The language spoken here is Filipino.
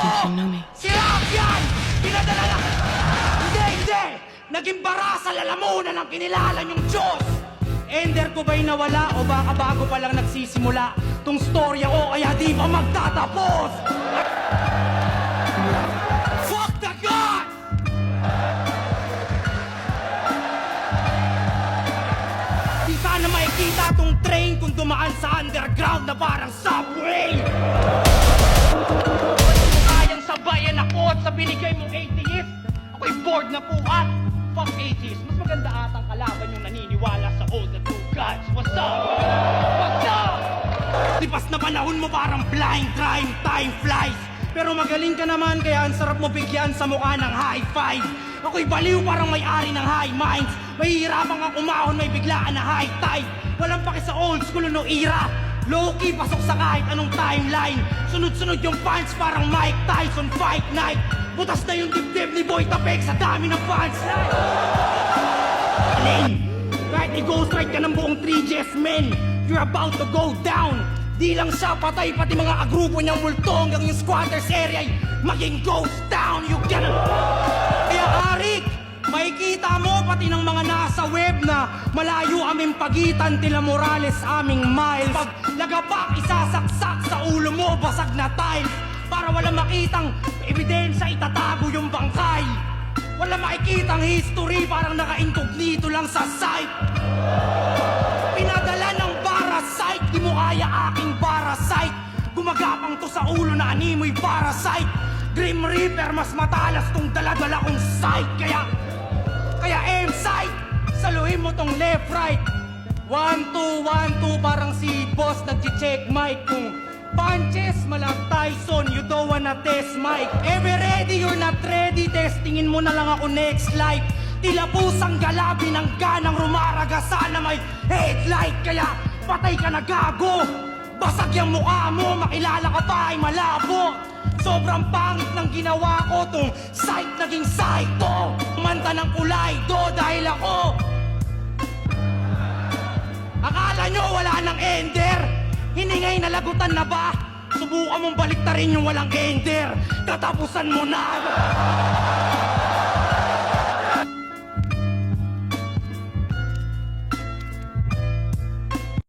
think you know me. Si Rap yan! Pinadala lang! Hindi! Naging bara sa lalamunan ng kinilala niyong Diyos! Ender ko ba'y nawala o baka bago pa lang nagsisimula? Tong storya ko kaya di pa magtatapos! Fuck the God! Di sana makikita tong train kung dumaan sa underground na parang subway! Kayang sabayan ako at sa binigay mong atheist. Ako'y bored na puat. Fuck atheist. Mas maganda atang kalaban yung naniniwala sa all the true gods. What's up? What's up? Lipas na panahon mo parang blind crime, time flies. Pero magaling ka naman kaya ang sarap mo bigyan sa mukha ng high five. Ako'y baliw parang may-ari ng high minds. Mahihirapan kang umahon, may biglaan na high tide. Walang paki sa old school no era. Low-key, pasok sa kahit anong timeline. Sunod-sunod yung fans parang Mike Tyson Fight Night. Butas na yung dibdib ni Boy Tapek sa dami ng fans. Alin, kahit i-ghost ride ka ng buong 3Gs men, you're about to go down. Di lang siya patay, pati mga agrupo niyang multo hanggang yung squatters area ay maging ghost town. You get it? Kaya Arik, makikita mo pati ng mga nasa web na malayo aming pagitan tila Morales aming miles. Pag lagapak, isasaksak sa ulo mo, basag na tiles. Para wala makitang ebidensya, itatago yung bangkay. Wala makikitang history, parang naka-incognito lang sa site. Pinadala ng parasite, di mo kaya aking parasite. Gumagapang to sa ulo na animoy parasite. Grim Reaper, mas matalas tong dala-dala kong sight. Kaya M-site, saluhin mo tong left-right. 1, 2, 1, 2, parang si boss nag-check mic. Kung punches, malag Tyson, you don't wanna test mic. Ever ready, you're not ready, testingin mo na lang ako next light. Tila pusang galabi ng ganang rumaraga, sana may headlight. Kaya patay ka na gago, basag yung mukha mo, makilala ka pa ay malabo. Sobrang pangit ng ginawa ko, tong sight naging sight to. Kumanta ng kulay do dahil ako. Akala nyo wala nang ender? Hiningay na lagutan na ba? Subukan mong baliktarin yung walang ender. Katapusan mo na.